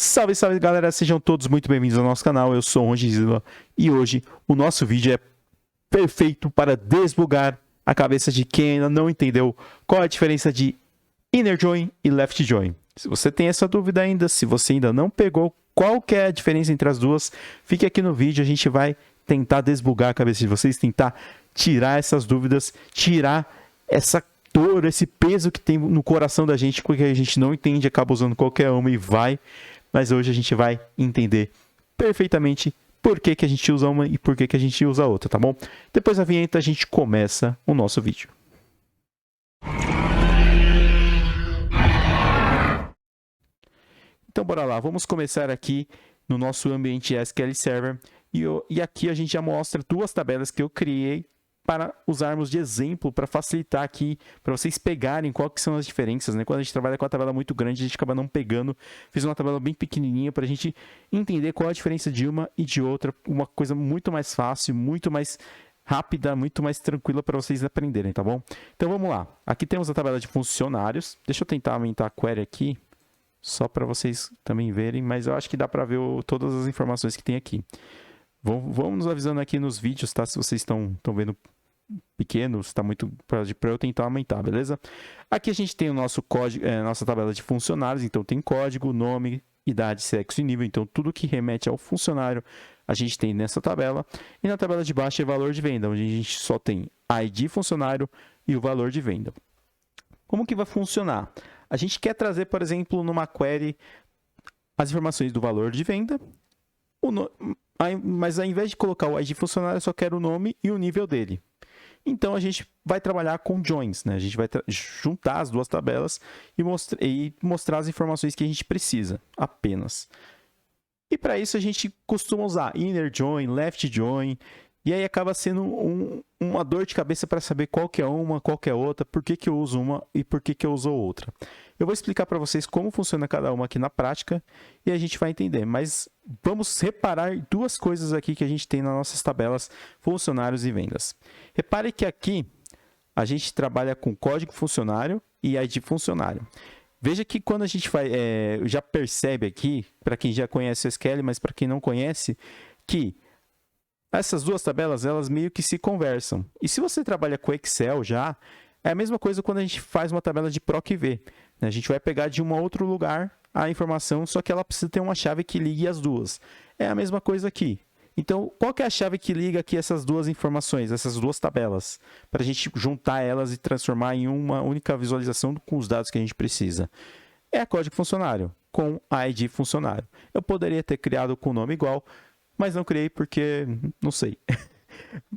Salve, salve galera, sejam todos muito bem-vindos ao nosso canal, eu sou o Rongizila e hoje o nosso vídeo é perfeito para desbugar a cabeça de quem ainda não entendeu qual é a diferença de Inner Join e Left Join. Se você tem essa dúvida ainda, se você ainda não pegou qual que é a diferença entre as duas, fique aqui no vídeo, a gente vai tentar desbugar a cabeça de vocês, tentar tirar essas dúvidas, tirar essa dor, esse peso que tem no coração da gente, porque a gente não entende, acaba usando qualquer uma e vai. Mas hoje a gente vai entender perfeitamente por que a gente usa uma e por que a gente usa a outra, tá bom? Depois da vinheta a gente começa o nosso vídeo. Então bora lá, vamos começar aqui no nosso ambiente SQL Server e aqui a gente já mostra duas tabelas que eu criei para usarmos de exemplo, para facilitar aqui, para vocês pegarem qual que são as diferenças, né? Quando a gente trabalha com a tabela muito grande, a gente acaba não pegando. Fiz uma tabela bem pequenininha para a gente entender qual a diferença de uma e de outra, uma coisa muito mais fácil, muito mais rápida, muito mais tranquila para vocês aprenderem, tá bom? Então vamos lá. Aqui temos a tabela de funcionários. Deixa eu tentar aumentar a query aqui, só para vocês também verem, mas eu acho que dá para ver todas as informações que tem aqui. Vamos nos avisando aqui nos vídeos, tá? Se vocês estão vendo pequeno, está muito para eu tentar aumentar, beleza? Aqui a gente tem o nosso código, nossa tabela de funcionários, então tem código, nome, idade, sexo e nível, então tudo que remete ao funcionário a gente tem nessa tabela. E na tabela de baixo é valor de venda, onde a gente só tem ID funcionário e o valor de venda. Como que vai funcionar? A gente quer trazer, por exemplo, numa query as informações do valor de venda, mas ao invés de colocar o ID funcionário, eu só quero o nome e o nível dele. Então, a gente vai trabalhar com joins, né? A gente vai juntar as duas tabelas e mostrar as informações que a gente precisa, apenas. E para isso, a gente costuma usar inner join, left join, e aí acaba sendo uma dor de cabeça para saber qual que é uma, qual que é outra, por que eu uso uma e por que eu uso outra. Eu vou explicar para vocês como funciona cada uma aqui na prática e a gente vai entender, mas vamos reparar duas coisas aqui que a gente tem nas nossas tabelas funcionários e vendas. Repare que aqui a gente trabalha com código funcionário e ID funcionário. Veja que quando a gente já percebe aqui, para quem já conhece o SQL, mas para quem não conhece, que essas duas tabelas, elas meio que se conversam. E se você trabalha com Excel já, é a mesma coisa quando a gente faz uma tabela de PROC-V. A gente vai pegar de um outro lugar a informação, só que ela precisa ter uma chave que ligue as duas. É a mesma coisa aqui. Então, qual que é a chave que liga aqui essas duas informações, essas duas tabelas? Para a gente juntar elas e transformar em uma única visualização com os dados que a gente precisa. É a código funcionário, com a ID funcionário. Eu poderia ter criado com o nome igual, mas não criei porque não sei.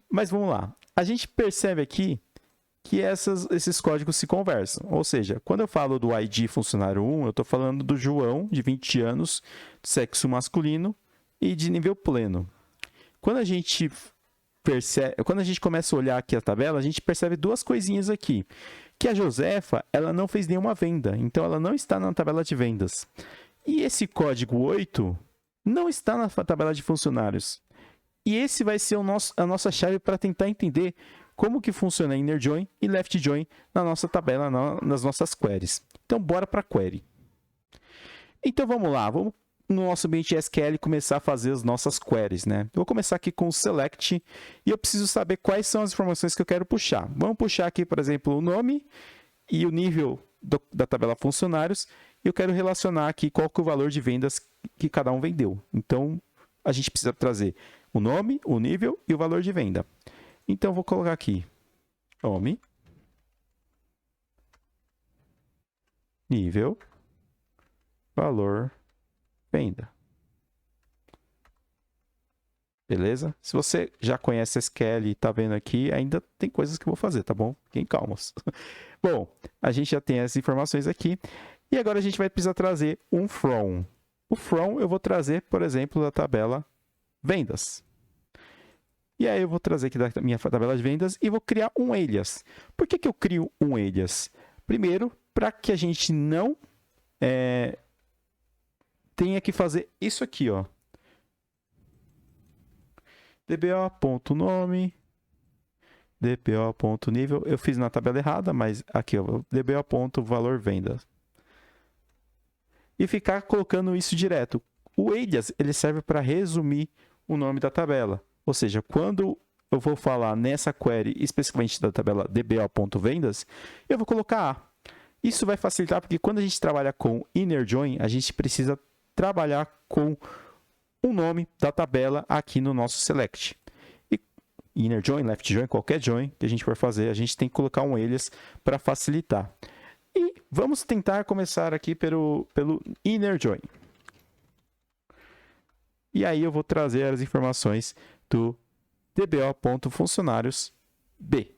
Mas vamos lá. A gente percebe aqui que esses códigos se conversam. Ou seja, quando eu falo do ID funcionário 1, eu estou falando do João, de 20 anos, sexo masculino e de nível pleno. Quando a gente começa a olhar aqui a tabela, a gente percebe duas coisinhas aqui. Que a Josefa, ela não fez nenhuma venda, então ela não está na tabela de vendas. E esse código 8 não está na tabela de funcionários. E esse vai ser a nossa chave para tentar entender como que funciona inner join e left join na nossa tabela, nas nossas queries. Então, bora para a query. Então, vamos lá. Vamos no nosso ambiente SQL começar a fazer as nossas queries, né? Eu vou começar aqui com o select e eu preciso saber quais são as informações que eu quero puxar. Vamos puxar aqui, por exemplo, o nome e o nível da tabela funcionários. E eu quero relacionar aqui qual que é o valor de vendas que cada um vendeu. Então, a gente precisa trazer o nome, o nível e o valor de venda. Então, vou colocar aqui nome, nível, valor, venda. Beleza? Se você já conhece SQL e está vendo aqui, ainda tem coisas que eu vou fazer, tá bom? Fiquem calmos. Bom, a gente já tem as informações aqui. E agora a gente vai precisar trazer um from. O from eu vou trazer, por exemplo, da tabela vendas. E aí eu vou trazer aqui da minha tabela de vendas e vou criar um alias. Por que eu crio um alias? Primeiro, para que a gente não tenha que fazer isso aqui, ó. dbo.nome, dbo.nível. Eu fiz na tabela errada, mas aqui, ó, dbo.valor venda. e ficar colocando isso direto. O alias, ele serve para resumir o nome da tabela. Ou seja, quando eu vou falar nessa query, especificamente da tabela dbo.vendas, eu vou colocar A. Isso vai facilitar porque quando a gente trabalha com inner join, a gente precisa trabalhar com o nome da tabela aqui no nosso select. E inner join, left join, qualquer join que a gente for fazer, a gente tem que colocar um alias para facilitar. E vamos tentar começar aqui pelo inner join. E aí eu vou trazer as informações do dbo.funcionários.b.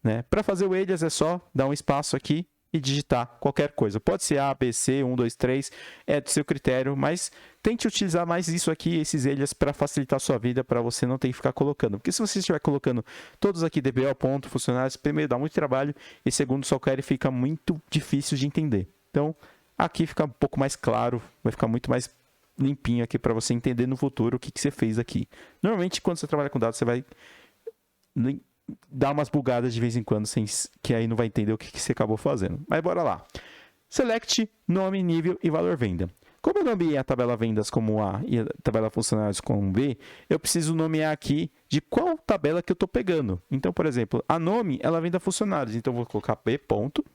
Né? Para fazer o alias é só dar um espaço aqui e digitar qualquer coisa. Pode ser A, B, C, 1, 2, 3, é do seu critério, mas tente utilizar mais isso aqui, esses alias, para facilitar a sua vida, para você não ter que ficar colocando. Porque se você estiver colocando todos aqui dbo.funcionários, primeiro dá muito trabalho e segundo sua query fica muito difícil de entender. Então, aqui fica um pouco mais claro, vai ficar muito mais limpinho aqui para você entender no futuro o que você fez aqui. Normalmente, quando você trabalha com dados, você vai dar umas bugadas de vez em quando, que aí não vai entender o que você acabou fazendo. Mas bora lá. Select, nome, nível e valor venda. Como eu nomeei a tabela vendas como A e a tabela funcionários como B, eu preciso nomear aqui de qual tabela que eu estou pegando. Então, por exemplo, a nome, ela vem da funcionários, então eu vou colocar B ponto.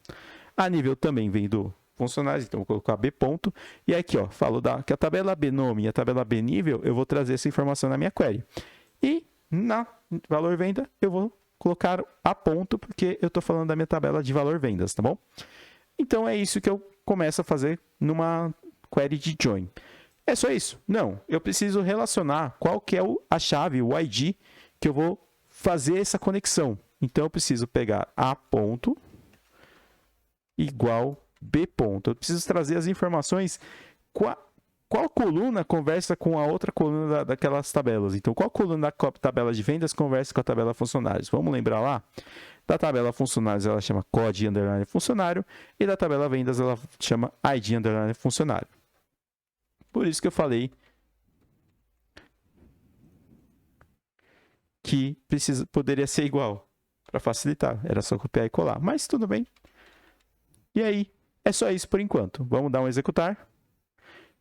A nível também vem do funcionários, então eu vou colocar B ponto. E aqui, ó, falo que a tabela B nome e a tabela B nível, eu vou trazer essa informação na minha query. E na valor venda, eu vou colocar A ponto, porque eu estou falando da minha tabela de valor vendas, tá bom? Então, é isso que eu começo a fazer numa query de join. É só isso? Não. Eu preciso relacionar qual que é a chave, o ID, que eu vou fazer essa conexão. Então, eu preciso pegar A ponto igual B ponto. Eu preciso trazer as informações, qual coluna conversa com a outra coluna daquelas tabelas. Então, qual coluna da tabela de vendas conversa com a tabela funcionários? Vamos lembrar lá? Da tabela funcionários, ela chama COD underline funcionário, e da tabela vendas, ela chama ID underline funcionário. Por isso que eu falei que poderia ser igual, para facilitar. Era só copiar e colar, mas tudo bem. E aí, é só isso por enquanto. Vamos dar um executar.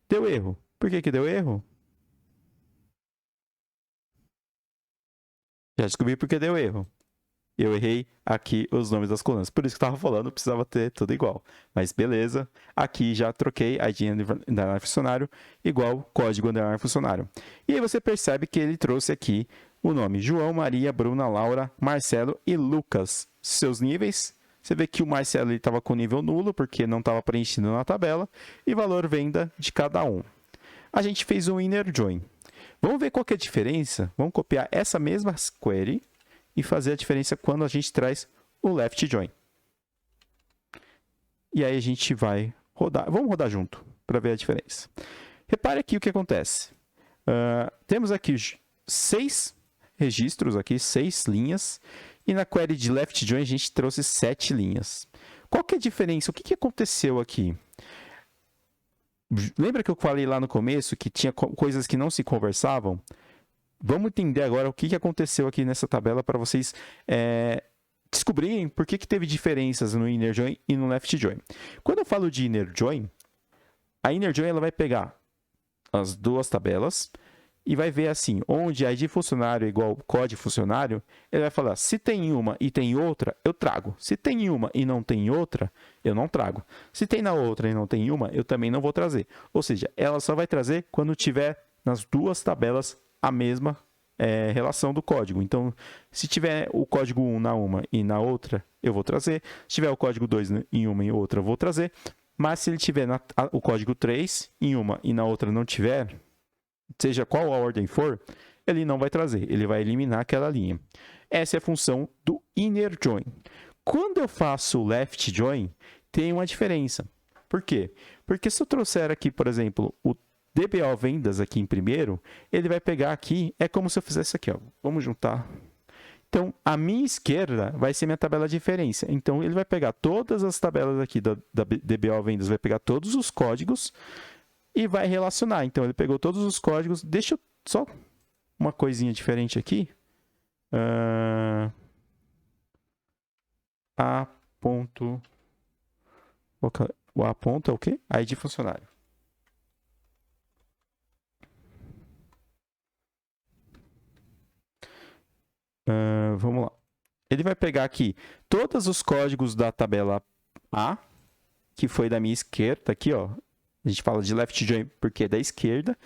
Deu erro. Por que deu erro? Já descobri por que deu erro. Eu errei aqui os nomes das colunas. Por isso que eu estava falando, precisava ter tudo igual. Mas beleza, aqui já troquei ID underline funcionário igual código underline funcionário. E aí você percebe que ele trouxe aqui o nome João, Maria, Bruna, Laura, Marcelo e Lucas. Seus níveis, você vê que o Marcelo estava com nível nulo, porque não estava preenchido na tabela, e valor venda de cada um. A gente fez um inner join. Vamos ver qual que é a diferença? Vamos copiar essa mesma query e fazer a diferença quando a gente traz o left join. E aí a gente vai rodar. Vamos rodar junto para ver a diferença. Repare aqui o que acontece. Temos aqui 6 registros, aqui 6 linhas. E na query de left join a gente trouxe 7 linhas. Qual que é a diferença? O que aconteceu aqui? Lembra que eu falei lá no começo que tinha coisas que não se conversavam? Vamos entender agora o que aconteceu aqui nessa tabela para vocês descobrirem por que teve diferenças no inner join e no left join. Quando eu falo de inner join, a inner join ela vai pegar as duas tabelas e vai ver assim, onde ID funcionário é igual código funcionário, ele vai falar, se tem uma e tem outra, eu trago. Se tem uma e não tem outra, eu não trago. Se tem na outra e não tem uma, eu também não vou trazer. Ou seja, ela só vai trazer quando tiver nas duas tabelas a mesma relação do código. Então, se tiver o código 1 na uma e na outra, eu vou trazer. Se tiver o código 2 em uma e outra, eu vou trazer. Mas se ele tiver o código 3 em uma e na outra não tiver, seja qual a ordem for, ele não vai trazer, ele vai eliminar aquela linha. Essa é a função do inner join. Quando eu faço o left join, tem uma diferença. Por quê? Porque se eu trouxer aqui, por exemplo, o DBO vendas aqui em primeiro, ele vai pegar aqui, é como se eu fizesse aqui, ó. Vamos juntar. Então, a minha esquerda vai ser minha tabela de referência. Então, ele vai pegar todas as tabelas aqui da DBO vendas, vai pegar todos os códigos e vai relacionar. Então, ele pegou todos os códigos. Deixa eu só uma coisinha diferente aqui. A ponto... O A ponto é o quê? ID funcionário. Vamos lá. Ele vai pegar aqui todos os códigos da tabela A, que foi da minha esquerda, aqui, ó. A gente fala de left join porque é da esquerda,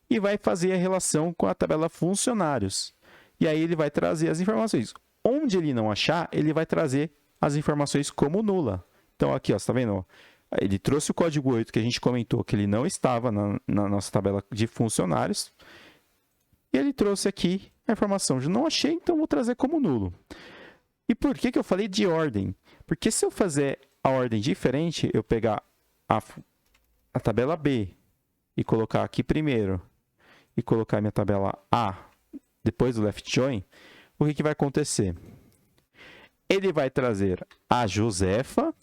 e vai fazer a relação com a tabela funcionários. E aí ele vai trazer as informações. Onde ele não achar, ele vai trazer as informações como nula. Então aqui, ó, você tá vendo? Ele trouxe o código 8 que a gente comentou que ele não estava na nossa tabela de funcionários. E ele trouxe aqui a informação de não achei, então vou trazer como nulo. E por que eu falei de ordem? Porque se eu fazer a ordem diferente, eu pegar a tabela B e colocar aqui primeiro e colocar minha tabela A depois do left join, o que vai acontecer? Ele vai trazer a Josefa,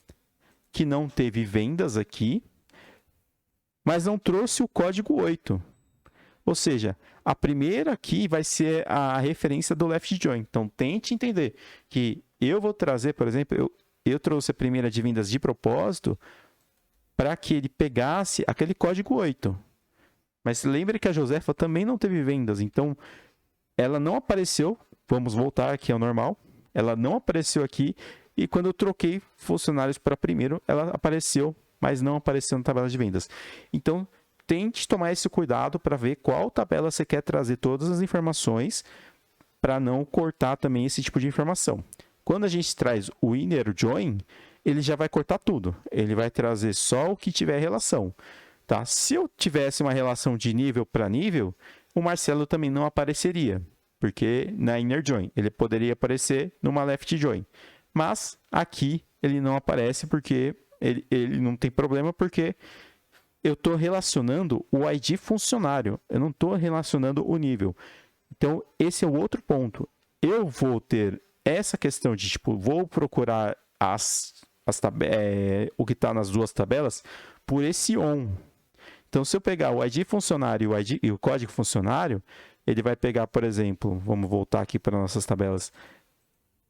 que não teve vendas aqui, mas não trouxe o código 8. Ou seja, a primeira aqui vai ser a referência do left join. Então, tente entender que eu vou trazer, por exemplo, eu trouxe a primeira de vendas de propósito para que ele pegasse aquele código 8. Mas lembre que a Josefa também não teve vendas, então ela não apareceu. Vamos voltar aqui ao normal. Ela não apareceu aqui e quando eu troquei funcionários para primeiro, ela apareceu, mas não apareceu na tabela de vendas. Então, tente tomar esse cuidado para ver qual tabela você quer trazer todas as informações para não cortar também esse tipo de informação. Quando a gente traz o inner join, ele já vai cortar tudo. Ele vai trazer só o que tiver relação. Tá? Se eu tivesse uma relação de nível para nível, o Marcelo também não apareceria, porque na inner join ele poderia aparecer numa left join. Mas aqui ele não aparece porque ele não tem problema, porque eu estou relacionando o ID funcionário, eu não estou relacionando o nível. Então, esse é o outro ponto. Eu vou ter essa questão de, tipo, vou procurar o que está nas duas tabelas por esse ON. Então, se eu pegar o ID funcionário e o código funcionário, ele vai pegar, por exemplo, vamos voltar aqui para nossas tabelas,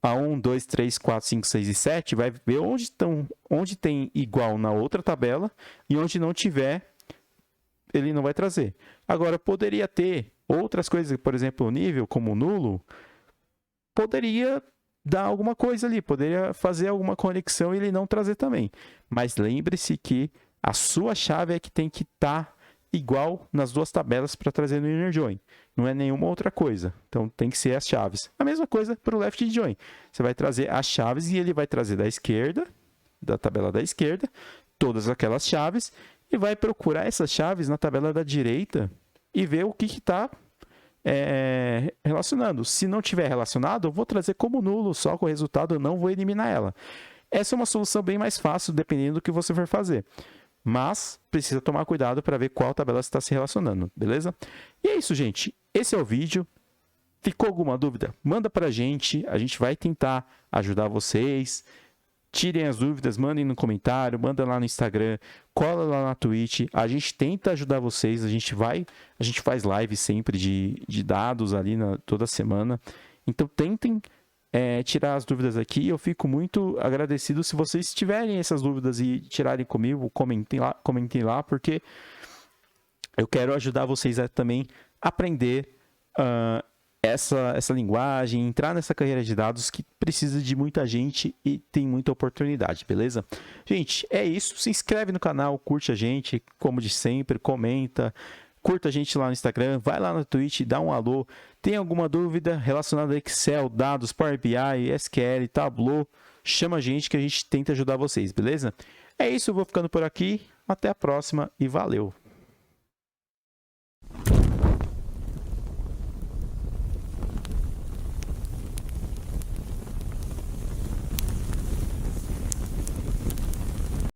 a 1, 2, 3, 4, 5, 6 e 7, vai ver onde tem igual na outra tabela e onde não tiver, ele não vai trazer. Agora, poderia ter outras coisas, por exemplo, o nível como nulo, poderia dar alguma coisa ali, poderia fazer alguma conexão e ele não trazer também. Mas lembre-se que a sua chave é que tem que estar igual nas duas tabelas para trazer no inner join. Não é nenhuma outra coisa. Então, tem que ser as chaves. A mesma coisa para o left join. Você vai trazer as chaves e ele vai trazer da esquerda, da tabela da esquerda, todas aquelas chaves e vai procurar essas chaves na tabela da direita e ver o que está relacionando. Se não tiver relacionado, eu vou trazer como nulo só com o resultado, eu não vou eliminar ela. Essa é uma solução bem mais fácil, dependendo do que você for fazer. Mas precisa tomar cuidado para ver qual tabela está se relacionando, beleza? E é isso, gente. Esse é o vídeo. Ficou alguma dúvida? Manda para a gente vai tentar ajudar vocês. Tirem as dúvidas, mandem no comentário, manda lá no Instagram, cola lá na Twitch. A gente tenta ajudar vocês, a gente faz live sempre de dados ali toda semana. Então tentem tirar as dúvidas aqui. Eu fico muito agradecido se vocês tiverem essas dúvidas e tirarem comigo, comentem lá, porque eu quero ajudar vocês a também aprender essa linguagem, entrar nessa carreira de dados que precisa de muita gente e tem muita oportunidade, beleza? Gente, é isso. Se inscreve no canal, curte a gente, como de sempre, comenta, curta a gente lá no Instagram, vai lá no Twitch, dá um alô. Tem alguma dúvida relacionada a Excel, dados, Power BI, SQL, Tableau, chama a gente que a gente tenta ajudar vocês, beleza? É isso, eu vou ficando por aqui. Até a próxima e valeu!